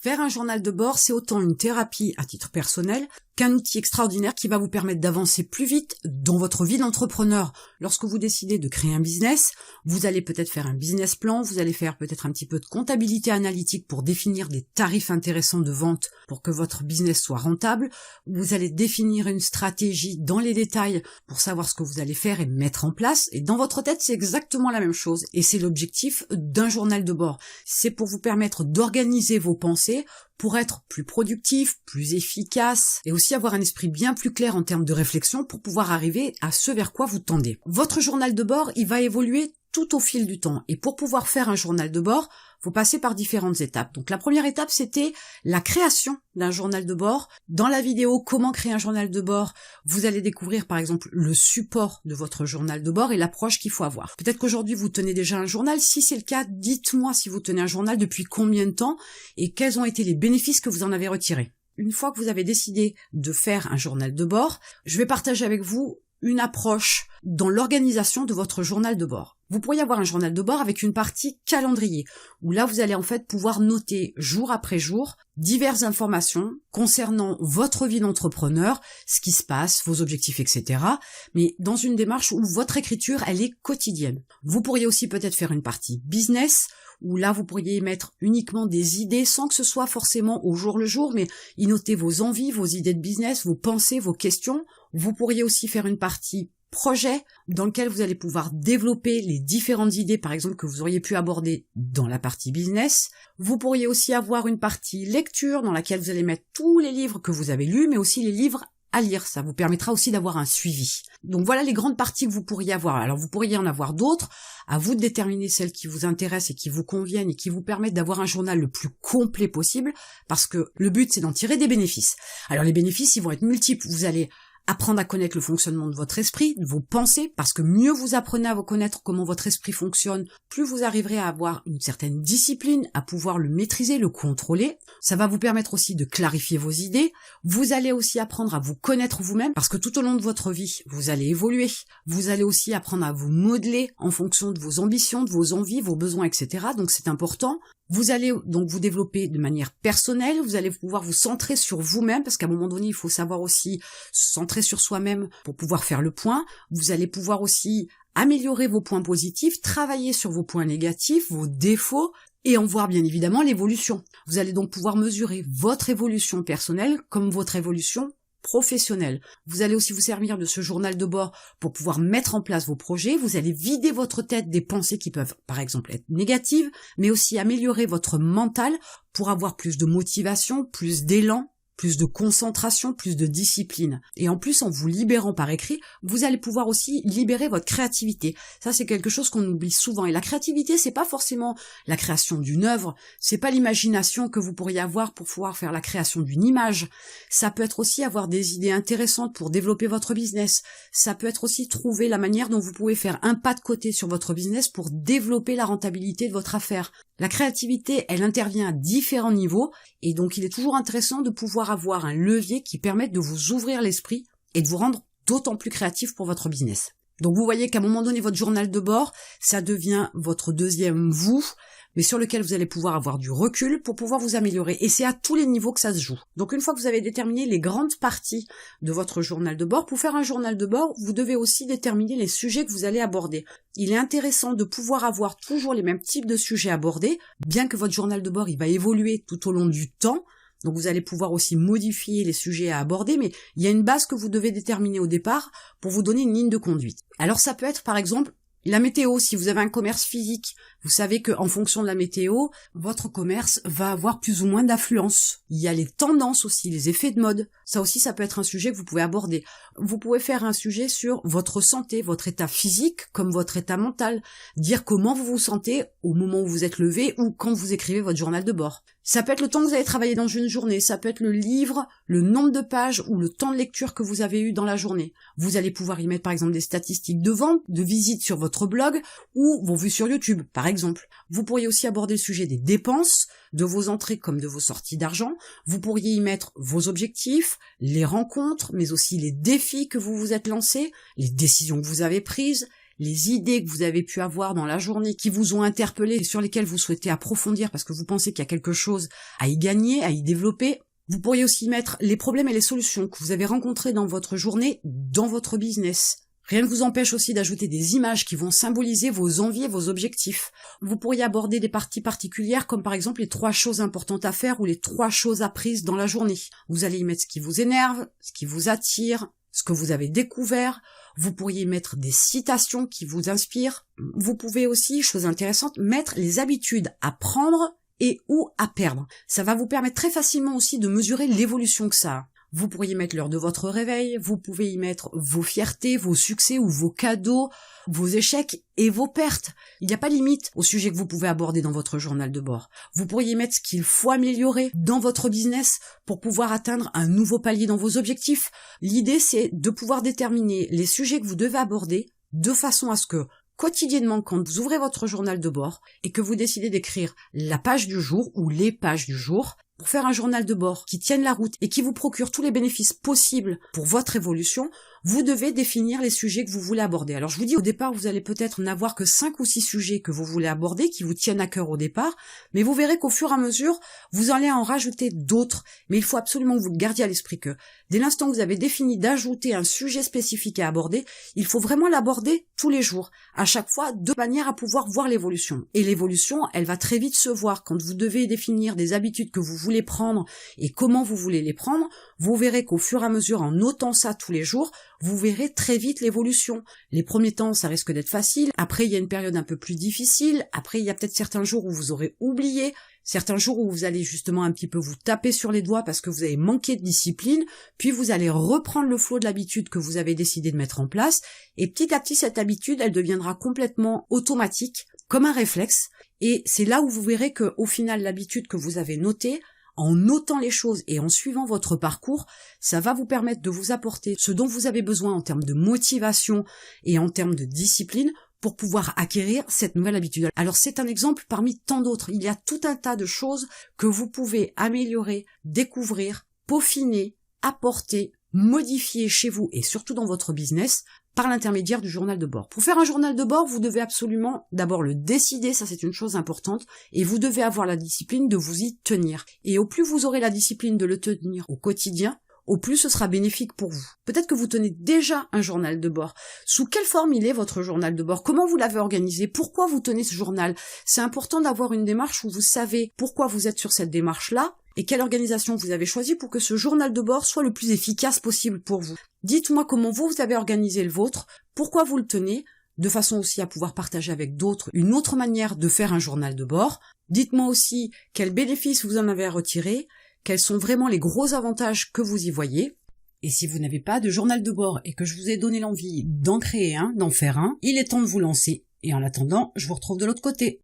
Faire un journal de bord, c'est autant une thérapie à titre personnel qu'un outil extraordinaire qui va vous permettre d'avancer plus vite dans votre vie d'entrepreneur. Lorsque vous décidez de créer un business, vous allez peut-être faire un business plan, vous allez faire peut-être un petit peu de comptabilité analytique pour définir des tarifs intéressants de vente pour que votre business soit rentable. Vous allez définir une stratégie dans les détails pour savoir ce que vous allez faire et mettre en place. Et dans votre tête, c'est exactement la même chose. Et c'est l'objectif d'un journal de bord. C'est pour vous permettre d'organiser vos pensées pour être plus productif, plus efficace et aussi avoir un esprit bien plus clair en termes de réflexion pour pouvoir arriver à ce vers quoi vous tendez. Votre journal de bord, il va évoluer tout au fil du temps. Et pour pouvoir faire un journal de bord, faut passer par différentes étapes. Donc la première étape, c'était la création d'un journal de bord. Dans la vidéo Comment créer un journal de bord, vous allez découvrir par exemple le support de votre journal de bord et l'approche qu'il faut avoir. Peut-être qu'aujourd'hui vous tenez déjà un journal. Si c'est le cas, dites-moi si vous tenez un journal depuis combien de temps et quels ont été les bénéfices que vous en avez retirés. Une fois que vous avez décidé de faire un journal de bord, je vais partager avec vous une approche dans l'organisation de votre journal de bord. Vous pourriez avoir un journal de bord avec une partie calendrier, où là vous allez en fait pouvoir noter jour après jour diverses informations concernant votre vie d'entrepreneur, ce qui se passe, vos objectifs, etc. Mais dans une démarche où votre écriture, elle est quotidienne. Vous pourriez aussi peut-être faire une partie business, où là vous pourriez y mettre uniquement des idées sans que ce soit forcément au jour le jour, mais y noter vos envies, vos idées de business, vos pensées, vos questions. Vous pourriez aussi faire une partie projet dans lequel vous allez pouvoir développer les différentes idées, par exemple, que vous auriez pu aborder dans la partie business. Vous pourriez aussi avoir une partie lecture dans laquelle vous allez mettre tous les livres que vous avez lus, mais aussi les livres à lire. Ça vous permettra aussi d'avoir un suivi. Donc voilà les grandes parties que vous pourriez avoir. Alors vous pourriez en avoir d'autres. À vous de déterminer celles qui vous intéressent et qui vous conviennent et qui vous permettent d'avoir un journal le plus complet possible, parce que le but c'est d'en tirer des bénéfices. Alors les bénéfices, ils vont être multiples. Vous allez apprendre à connaître le fonctionnement de votre esprit, de vos pensées, parce que mieux vous apprenez à vous connaître comment votre esprit fonctionne, plus vous arriverez à avoir une certaine discipline, à pouvoir le maîtriser, le contrôler. Ça va vous permettre aussi de clarifier vos idées. Vous allez aussi apprendre à vous connaître vous-même, parce que tout au long de votre vie, vous allez évoluer. Vous allez aussi apprendre à vous modeler en fonction de vos ambitions, de vos envies, vos besoins, etc. Donc c'est important. Vous allez donc vous développer de manière personnelle, vous allez pouvoir vous centrer sur vous-même, parce qu'à un moment donné, il faut savoir aussi se centrer sur soi-même pour pouvoir faire le point. Vous allez pouvoir aussi améliorer vos points positifs, travailler sur vos points négatifs, vos défauts, et en voir bien évidemment l'évolution. Vous allez donc pouvoir mesurer votre évolution personnelle comme votre évolution professionnel. Vous allez aussi vous servir de ce journal de bord pour pouvoir mettre en place vos projets. Vous allez vider votre tête des pensées qui peuvent, par exemple, être négatives, mais aussi améliorer votre mental pour avoir plus de motivation, plus d'élan, plus de concentration, plus de discipline. Et en plus, en vous libérant par écrit, vous allez pouvoir aussi libérer votre créativité. Ça, c'est quelque chose qu'on oublie souvent. Et la créativité, c'est pas forcément la création d'une œuvre, c'est pas l'imagination que vous pourriez avoir pour pouvoir faire la création d'une image. Ça peut être aussi avoir des idées intéressantes pour développer votre business. Ça peut être aussi trouver la manière dont vous pouvez faire un pas de côté sur votre business pour développer la rentabilité de votre affaire. La créativité, elle intervient à différents niveaux et donc il est toujours intéressant de pouvoir avoir un levier qui permette de vous ouvrir l'esprit et de vous rendre d'autant plus créatif pour votre business. Donc vous voyez qu'à un moment donné, votre journal de bord, ça devient votre deuxième vous, mais sur lequel vous allez pouvoir avoir du recul pour pouvoir vous améliorer. Et c'est à tous les niveaux que ça se joue. Donc une fois que vous avez déterminé les grandes parties de votre journal de bord, pour faire un journal de bord, vous devez aussi déterminer les sujets que vous allez aborder. Il est intéressant de pouvoir avoir toujours les mêmes types de sujets abordés, bien que votre journal de bord, il va évoluer tout au long du temps. Donc vous allez pouvoir aussi modifier les sujets à aborder, mais il y a une base que vous devez déterminer au départ pour vous donner une ligne de conduite. Alors ça peut être par exemple la météo. Si vous avez un commerce physique, vous savez qu'en fonction de la météo, votre commerce va avoir plus ou moins d'affluence. Il y a les tendances aussi, les effets de mode. Ça aussi, ça peut être un sujet que vous pouvez aborder. Vous pouvez faire un sujet sur votre santé, votre état physique comme votre état mental. Dire comment vous vous sentez au moment où vous êtes levé ou quand vous écrivez votre journal de bord. Ça peut être le temps que vous avez travaillé dans une journée, ça peut être le livre, le nombre de pages ou le temps de lecture que vous avez eu dans la journée. Vous allez pouvoir y mettre par exemple des statistiques de vente, de visites sur votre blog ou vos vues sur YouTube par exemple. Vous pourriez aussi aborder le sujet des dépenses, de vos entrées comme de vos sorties d'argent. Vous pourriez y mettre vos objectifs, les rencontres, mais aussi les défis que vous vous êtes lancés, les décisions que vous avez prises, les idées que vous avez pu avoir dans la journée, qui vous ont interpellé et sur lesquelles vous souhaitez approfondir parce que vous pensez qu'il y a quelque chose à y gagner, à y développer. Vous pourriez aussi mettre les problèmes et les solutions que vous avez rencontrés dans votre journée, dans votre business. Rien ne vous empêche aussi d'ajouter des images qui vont symboliser vos envies et vos objectifs. Vous pourriez aborder des parties particulières comme par exemple les 3 choses importantes à faire ou les 3 choses apprises dans la journée. Vous allez y mettre ce qui vous énerve, ce qui vous attire, ce que vous avez découvert. Vous pourriez mettre des citations qui vous inspirent. Vous pouvez aussi, chose intéressante, mettre les habitudes à prendre et ou à perdre. Ça va vous permettre très facilement aussi de mesurer l'évolution que ça a. Vous pourriez mettre l'heure de votre réveil, vous pouvez y mettre vos fiertés, vos succès ou vos cadeaux, vos échecs et vos pertes. Il n'y a pas de limite au sujet que vous pouvez aborder dans votre journal de bord. Vous pourriez y mettre ce qu'il faut améliorer dans votre business pour pouvoir atteindre un nouveau palier dans vos objectifs. L'idée, c'est de pouvoir déterminer les sujets que vous devez aborder de façon à ce que quotidiennement, quand vous ouvrez votre journal de bord et que vous décidez d'écrire la page du jour ou les pages du jour, pour faire un journal de bord qui tienne la route et qui vous procure tous les bénéfices possibles pour votre évolution, vous devez définir les sujets que vous voulez aborder. Alors je vous dis, au départ, vous allez peut-être n'avoir que 5 ou 6 sujets que vous voulez aborder, qui vous tiennent à cœur au départ, mais vous verrez qu'au fur et à mesure, vous allez en rajouter d'autres. Mais il faut absolument que vous le gardiez à l'esprit que, dès l'instant que vous avez défini d'ajouter un sujet spécifique à aborder, il faut vraiment l'aborder tous les jours, à chaque fois, de manière à pouvoir voir l'évolution. Et l'évolution, elle va très vite se voir quand vous devez définir des habitudes que vous voulez prendre et comment vous voulez les prendre. Vous verrez qu'au fur et à mesure, en notant ça tous les jours, vous verrez très vite l'évolution. Les premiers temps, ça risque d'être facile. Après, il y a une période un peu plus difficile. Après, il y a peut-être certains jours où vous aurez oublié. Certains jours où vous allez justement un petit peu vous taper sur les doigts parce que vous avez manqué de discipline. Puis vous allez reprendre le flot de l'habitude que vous avez décidé de mettre en place. Et petit à petit, cette habitude, elle deviendra complètement automatique, comme un réflexe. Et c'est là où vous verrez que, au final, l'habitude que vous avez notée, en notant les choses et en suivant votre parcours, ça va vous permettre de vous apporter ce dont vous avez besoin en termes de motivation et en termes de discipline pour pouvoir acquérir cette nouvelle habitude. Alors c'est un exemple parmi tant d'autres. Il y a tout un tas de choses que vous pouvez améliorer, découvrir, peaufiner, apporter, modifier chez vous et surtout dans votre business par l'intermédiaire du journal de bord. Pour faire un journal de bord, vous devez absolument d'abord le décider, ça c'est une chose importante, et vous devez avoir la discipline de vous y tenir. Et au plus vous aurez la discipline de le tenir au quotidien, au plus ce sera bénéfique pour vous. Peut-être que vous tenez déjà un journal de bord. Sous quelle forme il est votre journal de bord? Comment vous l'avez organisé? Pourquoi vous tenez ce journal? C'est important d'avoir une démarche où vous savez pourquoi vous êtes sur cette démarche-là, et quelle organisation vous avez choisi pour que ce journal de bord soit le plus efficace possible pour vous. Dites-moi comment vous avez organisé le vôtre, pourquoi vous le tenez, de façon aussi à pouvoir partager avec d'autres une autre manière de faire un journal de bord. Dites-moi aussi quels bénéfices vous en avez à retirer, quels sont vraiment les gros avantages que vous y voyez. Et si vous n'avez pas de journal de bord et que je vous ai donné l'envie d'en créer un, d'en faire un, il est temps de vous lancer. Et en attendant, je vous retrouve de l'autre côté.